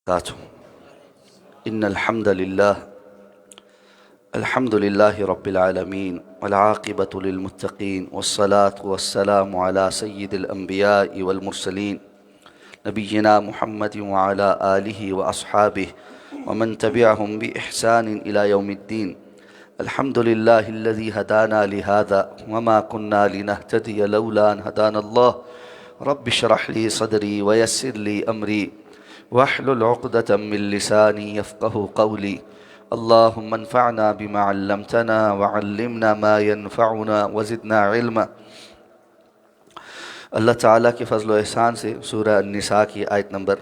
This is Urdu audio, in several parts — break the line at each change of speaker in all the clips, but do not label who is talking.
وبركاته. إن الحمد لله رب العالمين، والعاقبة للمتقين، والصلاة والسلام على سيد الأنبياء والمرسلين نبينا محمد وعلى آله وأصحابه ومن تبعهم بإحسان إلى يوم الدين. الحمد لله الذي هدانا لهذا وما كنا لنهتدي لولا أن هدانا الله. رب اشرح لي صدري ويسر لي أمري واحلل عقدة من لساني يفقه قولي. اللهم انفعنا بما علمتنا وعلمنا ما ينفعنا وزدنا علما. اللہ تعالیٰ کے فضل و احسان سے سورہ النساء کی آیت نمبر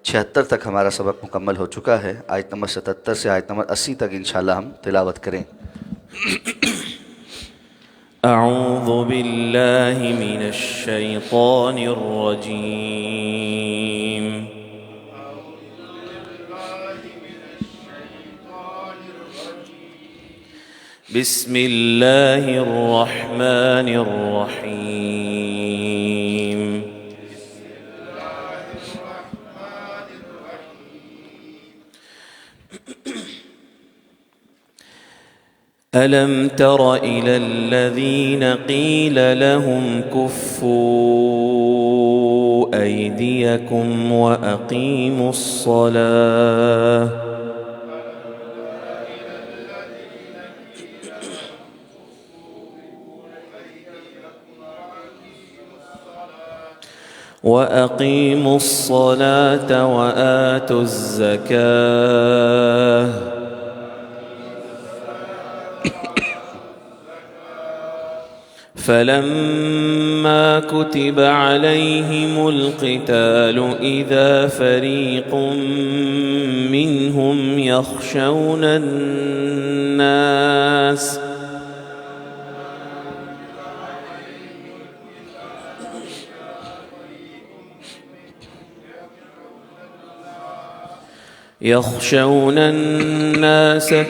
76 تک ہمارا سبق مکمل ہو چکا ہے۔ آیت نمبر 77 سے آیت نمبر 80 تک انشاءاللہ ہم تلاوت کریں۔
اعوذ باللہ من الشیطان الرجیم بسم اللہ الرحمن الرحیم ألم تر إلى الذين قيل لهم كفوا أيديكم وأقيموا الصلاة وآتوا الزكاة فلما كتب عليهم القتال إذا فريق منهم يخشون الناس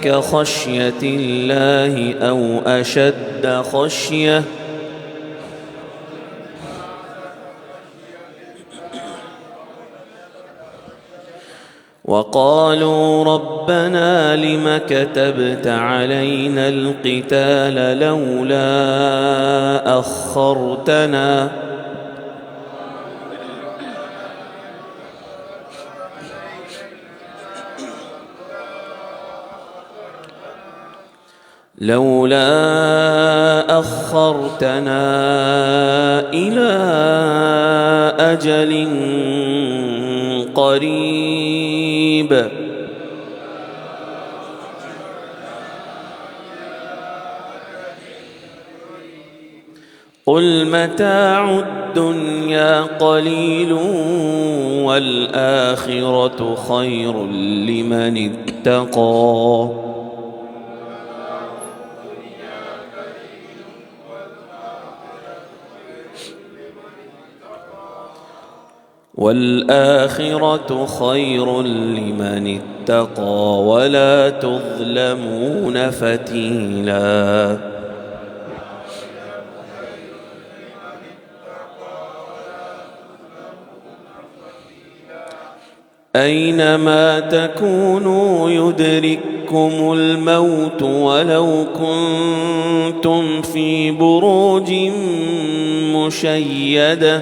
كخشية الله أو أشد خشية وقالوا ربنا لم كتبت علينا القتال لولا أخرتنا إلى أجل قريب قل متاع الدنيا قليل والآخرة خير لمن اتقى والآخرة خير لمن اتقى ولا تظلمون فتيلا أينما تكونوا يدرككم الموت ولو كنتم في بروج مشيدة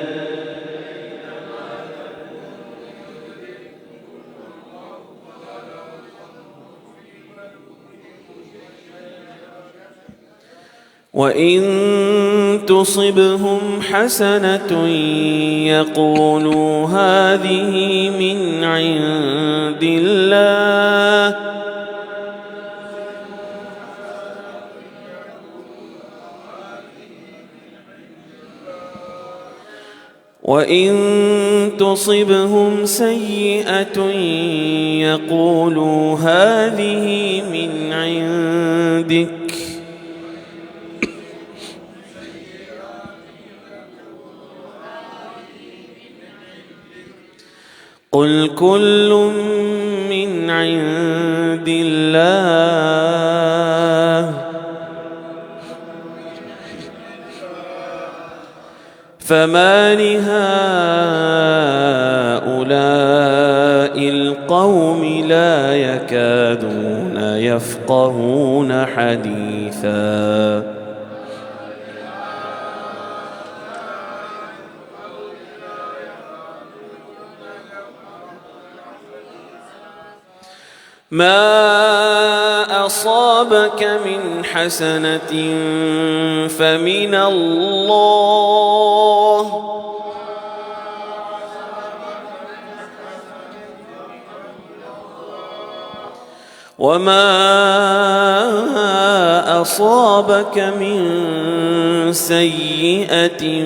وَإِن تُصِبْهُمْ حَسَنَةٌ يَقُولُوا هَذِهِ مِنْ عِندِ اللَّهِ وَإِن تُصِبْهُمْ سَيِّئَةٌ يَقُولُوا هَذِهِ مِنْ عِندِكَ قل كل من عند الله فما لهؤلاء القوم لا يكادون يفقهون حديثا ما أصابك من حسنة فمن الله وما أصابك من سيئة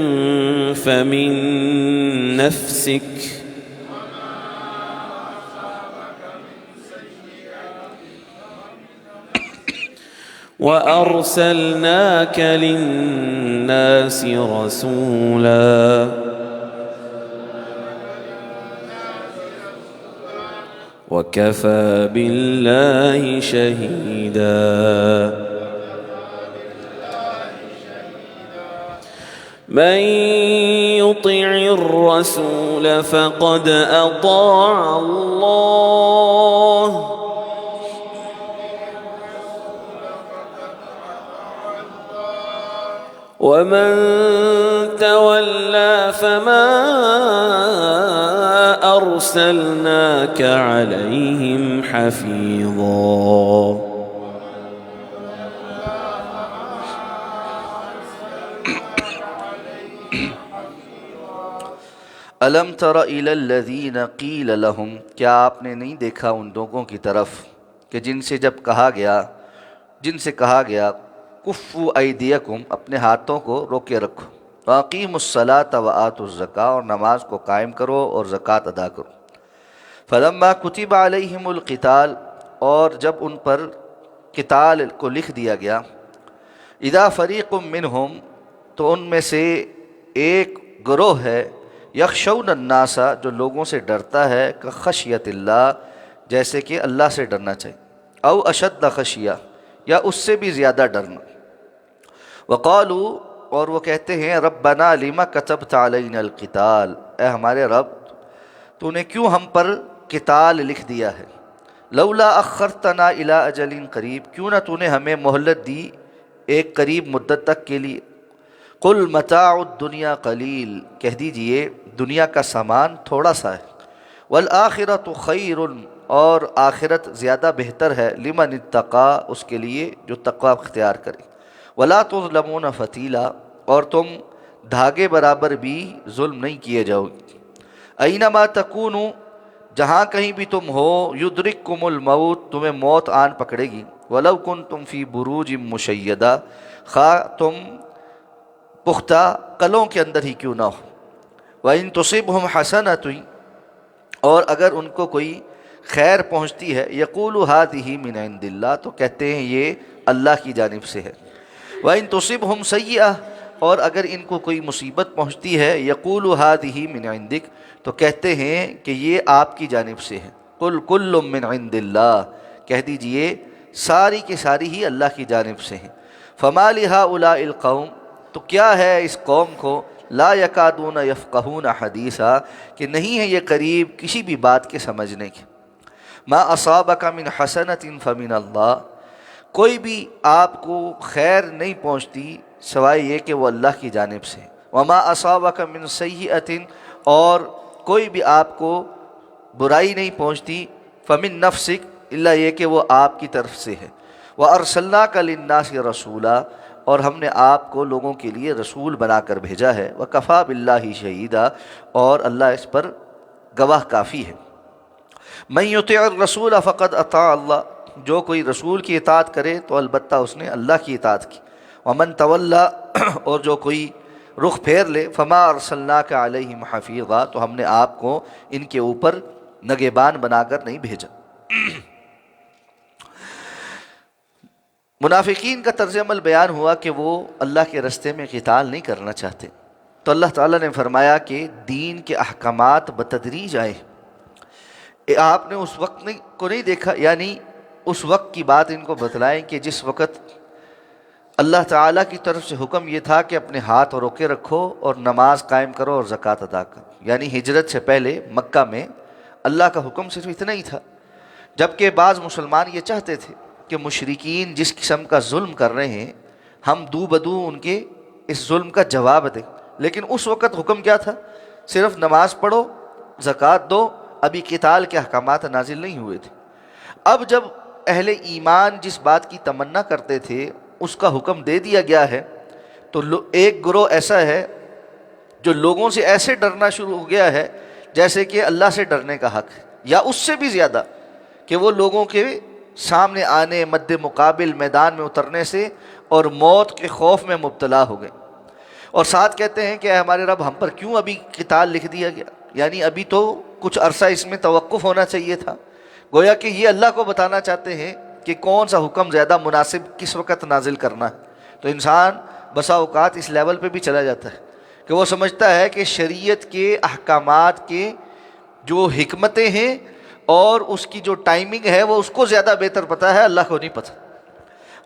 فمن نفسك وأرسلناك للناس رسولا وكفى بالله شهيدا من يطع الرسول فقد أطاع الله ومن تولى فما أرسلناك عليهم حفيظا
الم تر الی الذین قیل لهم، کیا آپ نے نہیں دیکھا ان لوگوں کی طرف کہ جن سے کہا گیا کفوا ایدیکم، اپنے ہاتھوں کو روکے رکھو، واقیموا الصلاۃ وآتوا الزکاۃ، اور نماز کو قائم کرو اور زکوٰۃ ادا کرو، فلما کتب علیہم القتال، اور جب ان پر قتال کو لکھ دیا گیا، اذا فریق منہم، تو ان میں سے ایک گروہ ہے، یخشون الناس، جو لوگوں سے ڈرتا ہے، کخشیت اللہ، جیسے کہ اللہ سے ڈرنا چاہیے، او اشد خشیہ، یا اس سے بھی زیادہ ڈرنا، وقالوا، اور وہ کہتے ہیں، ربنا لما کتبت علینا القتال، اے ہمارے رب تو نے کیوں ہم پر قتال لکھ دیا ہے، لولا اخرتنا الی اجل قریب، کیوں نہ تو نے ہمیں مہلت دی ایک قریب مدت تک کے لیے، قل متاع الدنیا قلیل، کہہ دیجئے دنیا کا سامان تھوڑا سا ہے، والآخرۃ خیر، اور آخرت زیادہ بہتر ہے، لمن اتقی، اس کے لیے جو تقوی اختیار کرے، ولا تظلمون فتیلا، اور تم دھاگے برابر بھی ظلم نہیں کیے جاؤ گے، اینما تکونوا، جہاں کہیں بھی تم ہو، یدرککم الموت، تمہیں موت آن پکڑے گی، ولو کنتم فی بروج مشیدہ، خواہ تم پختہ قلعوں کے اندر ہی کیوں نہ ہو، وَإِن تُصِبْهُمْ حَسَنَةٌ، اور اگر ان کو کوئی خیر پہنچتی ہے، يَقُولُ هَذِهِ مِنْ عِنْدِ اللَّهِ، تو کہتے ہیں یہ اللہ کی جانب سے ہے، وَإِن تُصِبْهُمْ سَيِّئَةٌ، اور اگر ان کو کوئی مصیبت پہنچتی ہے، يَقُولُ هَذِهِ مِنْ عِنْدِكَ، تو کہتے ہیں کہ یہ آپ کی جانب سے ہے، قُلْ كُلٌّ مِّنْ عِنْدِ اللَّهِ، کہہ دیجئے ساری کی ساری ہی اللہ کی جانب سے ہیں، فَمَا لِهَٰؤُلَاءِ الْقَوْمِ، تو کیا ہے اس قوم کو، لا یکادون یفقہون حدیثا، کہ نہیں ہے یہ قریب کسی بھی بات کے سمجھنے کے، ما اصابک من حسنۃ فمن اللہ، کوئی بھی آپ کو خیر نہیں پہنچتی سوائے یہ کہ وہ اللہ کی جانب سے، وما اصابک من سیئۃ، اور کوئی بھی آپ کو برائی نہیں پہنچتی، فمن نفسک، الا یہ کہ وہ آپ کی طرف سے ہے، وارسلناک للناس رسولا، اور ہم نے آپ کو لوگوں کے لیے رسول بنا کر بھیجا ہے، وَكَفَى بِاللَّهِ شَهِيدًا، اور اللہ اس پر گواہ کافی ہے، مَن يُطِعِ الرَّسُولَ فَقَدْ أَطَاعَ اللَّهَ، جو کوئی رسول کی اطاعت کرے تو البتہ اس نے اللہ کی اطاعت کی، وَمَن تَوَلَّى، اور جو کوئی رخ پھیر لے، فَمَا أَرْسَلْنَاكَ عَلَيْهِمْ حَفِيظًا، تو ہم نے آپ کو ان کے اوپر نگہبان بنا کر نہیں بھیجا۔ منافقین کا طرز عمل بیان ہوا کہ وہ اللہ کے رستے میں قتال نہیں کرنا چاہتے، تو اللہ تعالیٰ نے فرمایا کہ دین کے احکامات بتدریج آئے، آپ نے اس وقت کو نہیں دیکھا، یعنی اس وقت کی بات ان کو بتلائیں کہ جس وقت اللہ تعالیٰ کی طرف سے حکم یہ تھا کہ اپنے ہاتھ روکے رکھو اور نماز قائم کرو اور زکوٰۃ ادا کرو، یعنی ہجرت سے پہلے مکہ میں اللہ کا حکم صرف اتنا ہی تھا، جبکہ بعض مسلمان یہ چاہتے تھے کہ مشرکین جس قسم کا ظلم کر رہے ہیں ہم دو بدو ان کے اس ظلم کا جواب دیں۔ لیکن اس وقت حکم کیا تھا؟ صرف نماز پڑھو، زکوٰۃ دو، ابھی قتال کے احکامات نازل نہیں ہوئے تھے۔ اب جب اہل ایمان جس بات کی تمنا کرتے تھے اس کا حکم دے دیا گیا ہے، تو ایک گروہ ایسا ہے جو لوگوں سے ایسے ڈرنا شروع ہو گیا ہے جیسے کہ اللہ سے ڈرنے کا حق ہے، یا اس سے بھی زیادہ، کہ وہ لوگوں کے سامنے آنے، مد مقابل میدان میں اترنے سے اور موت کے خوف میں مبتلا ہو گئے، اور ساتھ کہتے ہیں کہ اے ہمارے رب ہم پر کیوں ابھی قتال لکھ دیا گیا، یعنی ابھی تو کچھ عرصہ اس میں توقف ہونا چاہیے تھا۔ گویا کہ یہ اللہ کو بتانا چاہتے ہیں کہ کون سا حکم زیادہ مناسب کس وقت نازل کرنا ہے۔ تو انسان بسا اوقات اس لیول پہ بھی چلا جاتا ہے کہ وہ سمجھتا ہے کہ شریعت کے احکامات کے جو حکمتیں ہیں اور اس کی جو ٹائمنگ ہے وہ اس کو زیادہ بہتر پتہ ہے، اللہ کو نہیں پتہ،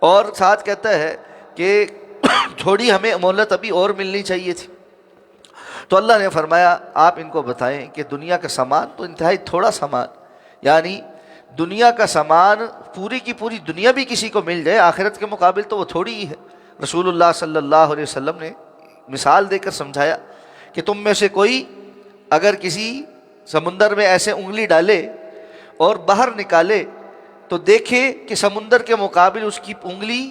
اور ساتھ کہتا ہے کہ تھوڑی ہمیں مہلت ابھی اور ملنی چاہیے تھی۔ تو اللہ نے فرمایا آپ ان کو بتائیں کہ دنیا کا سامان تو انتہائی تھوڑا سامان، یعنی دنیا کا سامان پوری کی پوری دنیا بھی کسی کو مل جائے آخرت کے مقابل تو وہ تھوڑی ہی ہے۔ رسول اللہ صلی اللہ علیہ وسلم نے مثال دے کر سمجھایا کہ تم میں سے کوئی اگر کسی سمندر میں ایسے انگلی ڈالے اور باہر نکالے تو دیکھے کہ سمندر کے مقابل اس کی انگلی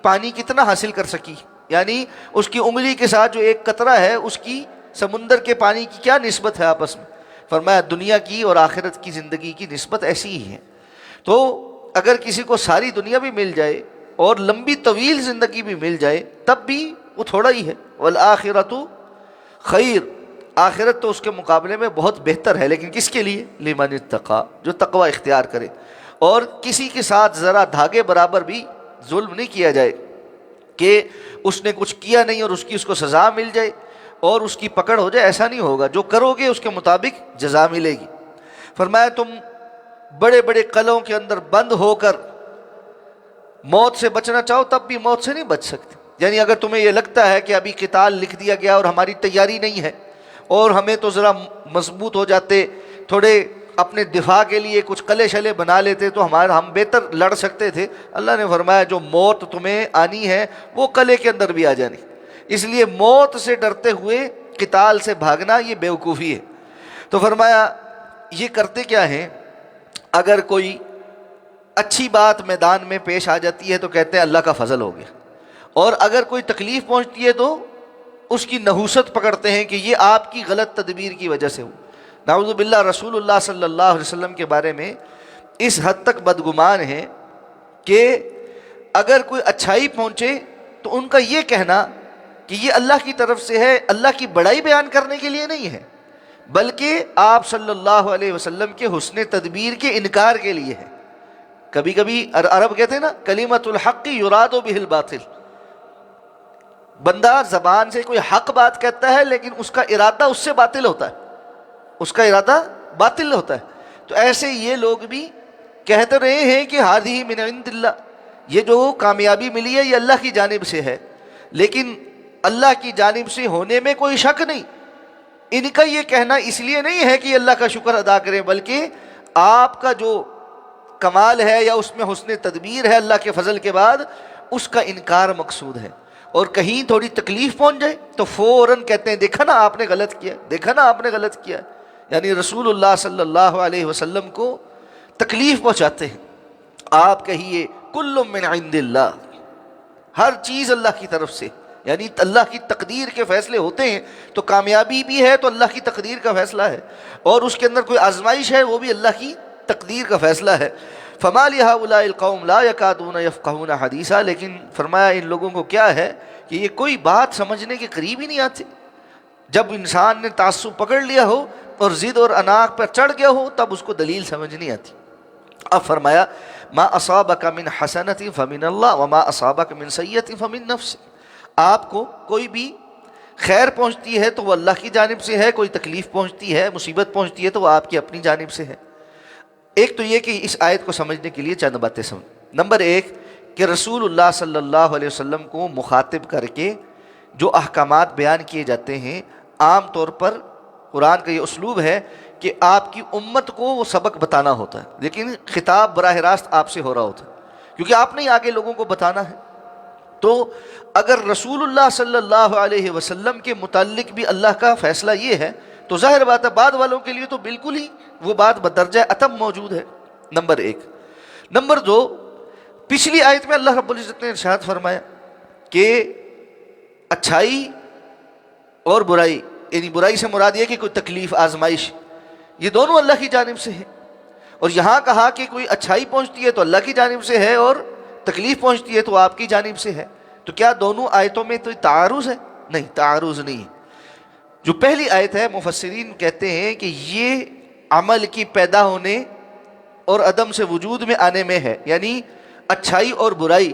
پانی کتنا حاصل کر سکی، یعنی اس کی انگلی کے ساتھ جو ایک قطرہ ہے اس کی سمندر کے پانی کی کیا نسبت ہے آپس میں۔ فرمایا دنیا کی اور آخرت کی زندگی کی نسبت ایسی ہی ہے۔ تو اگر کسی کو ساری دنیا بھی مل جائے اور لمبی طویل زندگی بھی مل جائے تب بھی وہ تھوڑا ہی ہے۔ والآخرۃ خیر، آخرت تو اس کے مقابلے میں بہت بہتر ہے، لیکن کس کے لیے؟ لمن اتقی، جو تقوی اختیار کرے، اور کسی کے ساتھ ذرا دھاگے برابر بھی ظلم نہیں کیا جائے کہ اس نے کچھ کیا نہیں اور اس کو سزا مل جائے اور اس کی پکڑ ہو جائے، ایسا نہیں ہوگا۔ جو کرو گے اس کے مطابق جزا ملے گی۔ فرمایا تم بڑے بڑے قلعوں کے اندر بند ہو کر موت سے بچنا چاہو تب بھی موت سے نہیں بچ سکتے، یعنی اگر تمہیں یہ لگتا ہے کہ ابھی قتال لکھ دیا گیا اور ہماری تیاری نہیں ہے اور ہمیں تو ذرا مضبوط ہو جاتے، تھوڑے اپنے دفاع کے لیے کچھ قلعے شلے بنا لیتے تو ہم بہتر لڑ سکتے تھے، اللہ نے فرمایا جو موت تمہیں آنی ہے وہ قلعے کے اندر بھی آ جانی، اس لیے موت سے ڈرتے ہوئے قتال سے بھاگنا یہ بیوقوفی ہے۔ تو فرمایا یہ کرتے کیا ہیں؟ اگر کوئی اچھی بات میدان میں پیش آ جاتی ہے تو کہتے ہیں اللہ کا فضل ہو گیا، اور اگر کوئی تکلیف پہنچتی ہے تو اس کی نحوست پکڑتے ہیں کہ یہ آپ کی غلط تدبیر کی وجہ سے ہو۔ نعوذ باللہ رسول اللہ صلی اللہ علیہ وسلم کے بارے میں اس حد تک بدگمان ہیں کہ اگر کوئی اچھائی پہنچے تو ان کا یہ کہنا کہ یہ اللہ کی طرف سے ہے، اللہ کی بڑائی بیان کرنے کے لیے نہیں ہے، بلکہ آپ صلی اللہ علیہ وسلم کے حسن تدبیر کے انکار کے لیے ہے۔ کبھی کبھی عرب کہتے ہیں نا کلمۃ الحق یراد بہ الباطل، بندہ زبان سے کوئی حق بات کہتا ہے لیکن اس کا ارادہ اس سے باطل ہوتا ہے، اس کا ارادہ باطل ہوتا ہے۔ تو ایسے یہ لوگ بھی کہتے رہے ہیں کہ ہذہ من عند اللہ، یہ جو کامیابی ملی ہے یہ اللہ کی جانب سے ہے، لیکن اللہ کی جانب سے ہونے میں کوئی شک نہیں۔ ان کا یہ کہنا اس لیے نہیں ہے کہ اللہ کا شکر ادا کریں، بلکہ آپ کا جو کمال ہے یا اس میں حسن تدبیر ہے اللہ کے فضل کے بعد، اس کا انکار مقصود ہے۔ اور کہیں تھوڑی تکلیف پہنچ جائے تو فوراً کہتے ہیں دیکھا نا آپ نے غلط کیا، دیکھا نا آپ نے غلط کیا، یعنی رسول اللہ صلی اللہ علیہ وسلم کو تکلیف پہنچاتے ہیں۔ آپ کہیے کل من عند اللہ، ہر چیز اللہ کی طرف سے، یعنی اللہ کی تقدیر کے فیصلے ہوتے ہیں تو کامیابی بھی ہے تو اللہ کی تقدیر کا فیصلہ ہے، اور اس کے اندر کوئی آزمائش ہے وہ بھی اللہ کی تقدیر کا فیصلہ ہے۔ فما لہؤلاء القوم لا یکادون یفقہون حدیثا، لیکن فرمایا ان لوگوں کو کیا ہے کہ یہ کوئی بات سمجھنے کے قریب ہی نہیں آتے۔ جب انسان نے تعصب پکڑ لیا ہو اور ضد اور اناق پر چڑھ گیا ہو تب اس کو دلیل سمجھ نہیں آتی۔ اب فرمایا ما اصابک من حسنۃ فمن اللہ وما اصابک من سیئۃ فمن نفسک، آپ کو کوئی بھی خیر پہنچتی ہے تو وہ اللہ کی جانب سے ہے، کوئی تکلیف پہنچتی ہے، مصیبت پہنچتی ہے تو وہ آپ کی اپنی جانب سے ہے۔ ایک تو یہ کہ اس آیت کو سمجھنے کے لیے چند باتیں سمجھ۔ نمبر ایک کہ رسول اللہ صلی اللہ علیہ وسلم کو مخاطب کر کے جو احکامات بیان کیے جاتے ہیں، عام طور پر قرآن کا یہ اسلوب ہے کہ آپ کی امت کو وہ سبق بتانا ہوتا ہے، لیکن خطاب براہ راست آپ سے ہو رہا ہوتا ہے، کیونکہ آپ نے آگے لوگوں کو بتانا ہے۔ تو اگر رسول اللہ صلی اللہ علیہ وسلم کے متعلق بھی اللہ کا فیصلہ یہ ہے تو ظاہر بات ہے بعد والوں کے لیے تو بالکل ہی وہ بات بدرجہ اتم موجود ہے، نمبر ایک۔ نمبر دو، پچھلی آیت میں اللہ رب العزت نے ارشاد فرمایا کہ اچھائی اور برائی، یعنی برائی سے مراد یہ کہ کوئی تکلیف، آزمائش، یہ دونوں اللہ کی جانب سے ہے، اور یہاں کہا کہ کوئی اچھائی پہنچتی ہے تو اللہ کی جانب سے ہے اور تکلیف پہنچتی ہے تو آپ کی جانب سے ہے۔ تو کیا دونوں آیتوں میں تو تعارض ہے؟ نہیں، تعارض نہیں ہے۔ جو پہلی آیت ہے مفسرین کہتے ہیں کہ یہ عمل کی پیدا ہونے اور عدم سے وجود میں آنے میں ہے، یعنی اچھائی اور برائی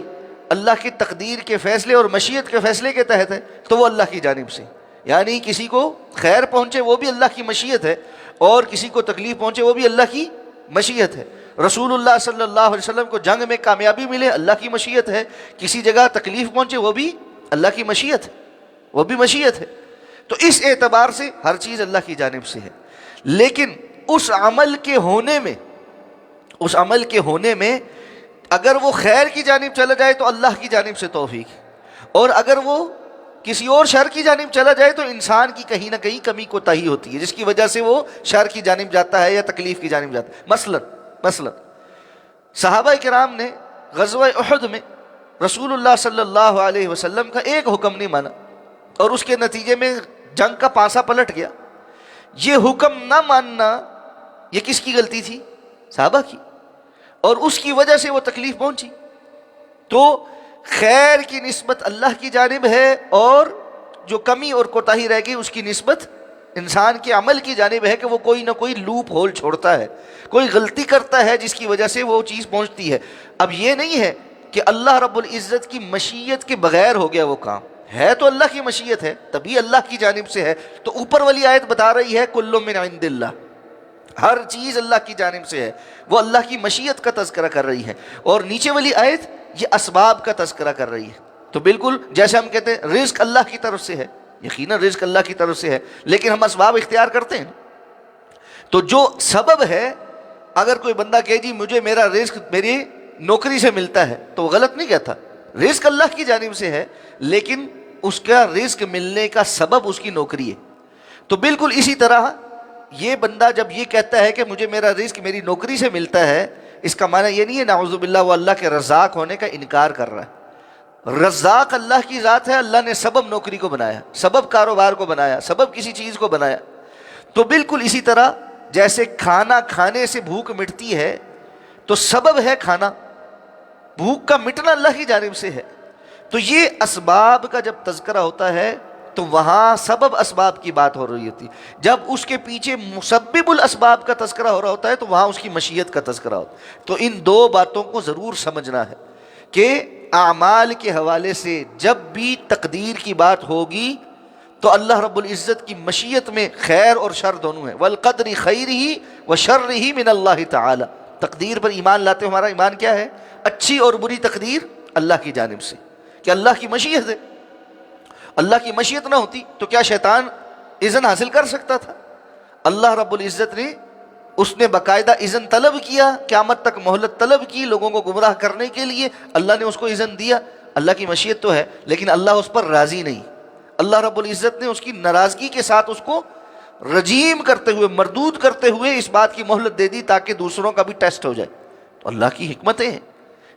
اللہ کی تقدیر کے فیصلے اور مشیت کے فیصلے کے تحت ہے تو وہ اللہ کی جانب سے، یعنی کسی کو خیر پہنچے وہ بھی اللہ کی مشیت ہے اور کسی کو تکلیف پہنچے وہ بھی اللہ کی مشیت ہے۔ رسول اللہ صلی اللہ علیہ وسلم کو جنگ میں کامیابی ملے اللہ کی مشیت ہے، کسی جگہ تکلیف پہنچے وہ بھی اللہ کی مشیت ہے، وہ بھی مشیت ہے۔ تو اس اعتبار سے ہر چیز اللہ کی جانب سے ہے، لیکن اس عمل کے ہونے میں اگر وہ خیر کی جانب چلا جائے تو اللہ کی جانب سے توفیق ہے، اور اگر وہ کسی اور شر کی جانب چلا جائے تو انسان کی کہیں نہ کہیں کمی کوتاہی ہوتی ہے جس کی وجہ سے وہ شر کی جانب جاتا ہے یا تکلیف کی جانب جاتا ہے۔ مثلا صحابہ کرام نے غزوہ احد میں رسول اللہ صلی اللہ علیہ وسلم کا ایک حکم نہیں مانا اور اس کے نتیجے میں جنگ کا پانسا پلٹ گیا۔ یہ حکم نہ ماننا یہ کس کی غلطی تھی؟ صحابہ کی، اور اس کی وجہ سے وہ تکلیف پہنچی۔ تو خیر کی نسبت اللہ کی جانب ہے اور جو کمی اور کوتاہی رہ گئی اس کی نسبت انسان کے عمل کی جانب ہے کہ وہ کوئی نہ کوئی لوپ ہول چھوڑتا ہے، کوئی غلطی کرتا ہے جس کی وجہ سے وہ چیز پہنچتی ہے۔ اب یہ نہیں ہے کہ اللہ رب العزت کی مشیت کے بغیر ہو گیا وہ کام، ہے تو اللہ کی مشیت ہے تبھی اللہ کی جانب سے ہے۔ تو اوپر والی آیت بتا رہی ہے کل من عند اللہ، ہر چیز اللہ کی جانب سے ہے، وہ اللہ کی مشیت کا تذکرہ کر رہی ہے، اور نیچے والی آیت یہ اسباب کا تذکرہ کر رہی ہے۔ تو بالکل جیسے ہم کہتے ہیں رزق اللہ کی طرف سے ہے، یقیناً رزق اللہ کی طرف سے ہے، لیکن ہم اسباب اختیار کرتے ہیں۔ تو جو سبب ہے، اگر کوئی بندہ کہے جی مجھے میرا رزق میری نوکری سے ملتا ہے تو وہ غلط نہیں کہتا، رزق اللہ کی جانب سے ہے لیکن اس کا رزق ملنے کا سبب اس کی نوکری ہے۔ تو بالکل اسی طرح یہ بندہ جب یہ کہتا ہے کہ مجھے میرا رزق میری نوکری سے ملتا ہے، اس کا معنی یہ نہیں ہے نعوذ باللہ وہ اللہ کے رزاق ہونے کا انکار کر رہا ہے۔ رزاق اللہ کی ذات ہے، اللہ نے سبب نوکری کو بنایا، سبب کاروبار کو بنایا، سبب کسی چیز کو بنایا۔ تو بالکل اسی طرح جیسے کھانا کھانے سے بھوک مٹتی ہے تو سبب ہے کھانا، بھوک کا مٹنا اللہ کی جانب سے ہے۔ تو یہ اسباب کا جب تذکرہ ہوتا ہے تو وہاں سبب اسباب کی بات ہو رہی ہوتی ہے، جب اس کے پیچھے مسبب الاسباب کا تذکرہ ہو رہا ہوتا ہے تو وہاں اس کی مشیت کا تذکرہ ہوتا ہے۔ تو ان دو باتوں کو ضرور سمجھنا ہے کہ اعمال کے حوالے سے جب بھی تقدیر کی بات ہوگی تو اللہ رب العزت کی مشیت میں خیر اور شر دونوں ہیں، والقدر خیرہ وشرہ من اللہ تعالی۔ تقدیر پر ایمان لاتے ہمارا ایمان کیا ہے؟ اچھی اور بری تقدیر اللہ کی جانب سے، کہ اللہ کی مشیت ہے۔ اللہ کی مشیت نہ ہوتی تو کیا شیطان اذن حاصل کر سکتا تھا؟ اللہ رب العزت نے اس نے باقاعدہ اذن طلب کیا، قیامت تک مہلت طلب کی لوگوں کو گمراہ کرنے کے لیے، اللہ نے اس کو اذن دیا۔ اللہ کی مشیت تو ہے لیکن اللہ اس پر راضی نہیں، اللہ رب العزت نے اس کی ناراضگی کے ساتھ اس کو رجیم کرتے ہوئے، مردود کرتے ہوئے اس بات کی مہلت دے دی تاکہ دوسروں کا بھی ٹیسٹ ہو جائے۔ تو اللہ کی حکمتیں ہیں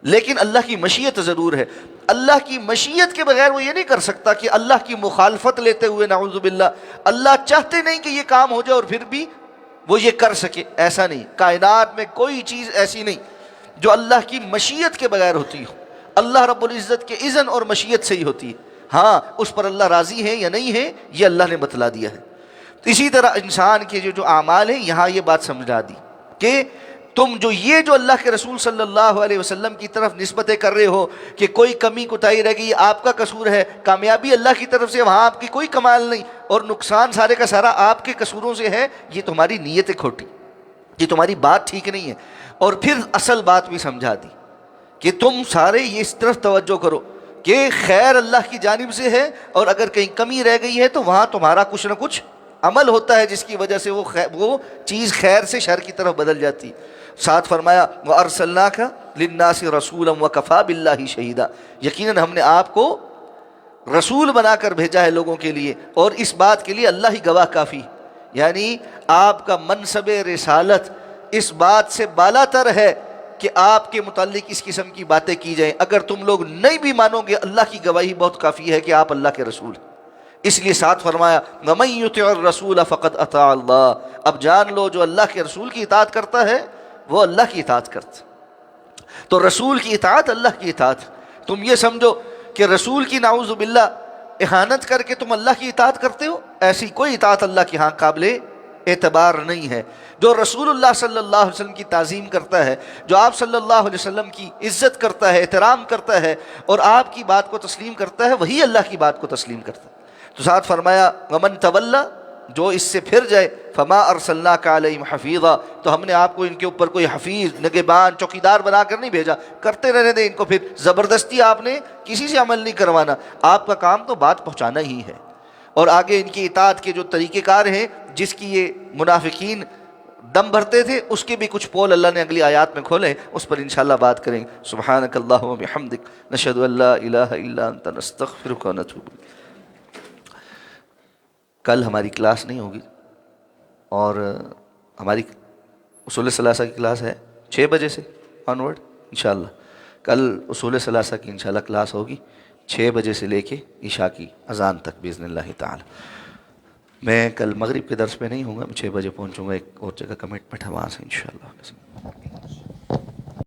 لیکن اللہ کی مشیت ضرور ہے۔ اللہ کی مشیت کے بغیر وہ یہ نہیں کر سکتا کہ اللہ کی مخالفت لیتے ہوئے نعوذ باللہ اللہ چاہتے نہیں کہ یہ کام ہو جائے اور پھر بھی وہ یہ کر سکے، ایسا نہیں۔ کائنات میں کوئی چیز ایسی نہیں جو اللہ کی مشیت کے بغیر ہوتی ہو، اللہ رب العزت کے اذن اور مشیت سے ہی ہوتی ہے۔ ہاں اس پر اللہ راضی ہے یا نہیں ہے یہ اللہ نے بتلا دیا ہے۔ تو اسی طرح انسان کے جو اعمال ہیں یہاں یہ بات سمجھا دی کہ تم جو اللہ کے رسول صلی اللہ علیہ وسلم کی طرف نسبتیں کر رہے ہو کہ کوئی کمی کوتاہی رہ گئی آپ کا قصور ہے، کامیابی اللہ کی طرف سے، وہاں آپ کی کوئی کمال نہیں، اور نقصان سارے کا سارا آپ کے قصوروں سے ہے، یہ تمہاری نیت کھوٹی، یہ تمہاری بات ٹھیک نہیں ہے۔ اور پھر اصل بات بھی سمجھا دی کہ تم سارے یہ اس طرف توجہ کرو کہ خیر اللہ کی جانب سے ہے، اور اگر کہیں کمی رہ گئی ہے تو وہاں تمہارا کچھ نہ کچھ عمل ہوتا ہے جس کی وجہ سے وہ چیز خیر سے شر کی طرف بدل جاتی. ساتھ فرمایا وَأَرْسَلْنَاكَ لِلنَّاسِ رَسُولًا وَكَفَى بِاللَّهِ شَهِيدًا، یقیناً ہم نے آپ کو رسول بنا کر بھیجا ہے لوگوں کے لیے، اور اس بات کے لیے اللہ ہی گواہ کافی. یعنی آپ کا منصب رسالت اس بات سے بالا تر ہے کہ آپ کے متعلق اس قسم کی باتیں کی جائیں. اگر تم لوگ نہیں بھی مانو گے، اللہ کی گواہی بہت کافی ہے کہ آپ اللہ کے رسول ہیں. اس لیے ساتھ فرمایا وَمَن يُطِعِ الرَّسُولَ فَقَدْ أَطَاعَ اللَّهَ، اب جان لو جو اللہ کے رسول کی اطاعت کرتا ہے وہ اللہ کی اطاعت کرتا ہے. تو رسول کی اطاعت اللہ کی اطاعت. تم یہ سمجھو کہ رسول کی نعوذ باللہ اہانت کر کے تم اللہ کی اطاعت کرتے ہو، ایسی کوئی اطاعت اللہ کے ہاں قابل اعتبار نہیں ہے. جو رسول اللہ صلی اللہ علیہ وسلم کی تعظیم کرتا ہے، جو آپ صلی اللہ علیہ وسلم کی عزت کرتا ہے، احترام کرتا ہے اور آپ کی بات کو تسلیم کرتا ہے، وہی اللہ کی بات کو تسلیم کرتا ہے. تو ساتھ فرمایا وَمَن تَوَلَّى، جو اس سے پھر جائے فَمَا أَرْسَلْنَاكَ عَلَيْهِمْ حَفِيظًا، تو ہم نے آپ کو ان کے اوپر کوئی حفیظ، نگہبان، چوکیدار بنا کر نہیں بھیجا. کرتے رہنے دیں ان کو، پھر زبردستی آپ نے کسی سے عمل نہیں کروانا. آپ کا کام تو بات پہنچانا ہی ہے. اور آگے ان کی اطاعت کے جو طریقہ کار ہیں جس کی یہ منافقین دم بھرتے تھے، اس کے بھی کچھ پول اللہ نے اگلی آیات میں کھولے، اس پر انشاءاللہ بات کریں گے. سبحانک اللہم و بحمدک، نشہد ان لا الہ الا انت، نستغفرک و نتوب الیک. کل ہماری کلاس نہیں ہوگی، اور ہماری اصول ثلاثہ کی کلاس ہے 6 بجے سے آنورڈ انشاءاللہ. کل اصول ثلاثہ کی انشاءاللہ کلاس ہوگی 6 بجے سے لے کے عشاء کی اذان تک باذن اللہ تعالی. میں کل مغرب کے درس پہ نہیں ہوں گا، میں 6 بجے پہنچوں گا، ایک اور جگہ کمٹمنٹ ہے وہاں سے انشاءاللہ.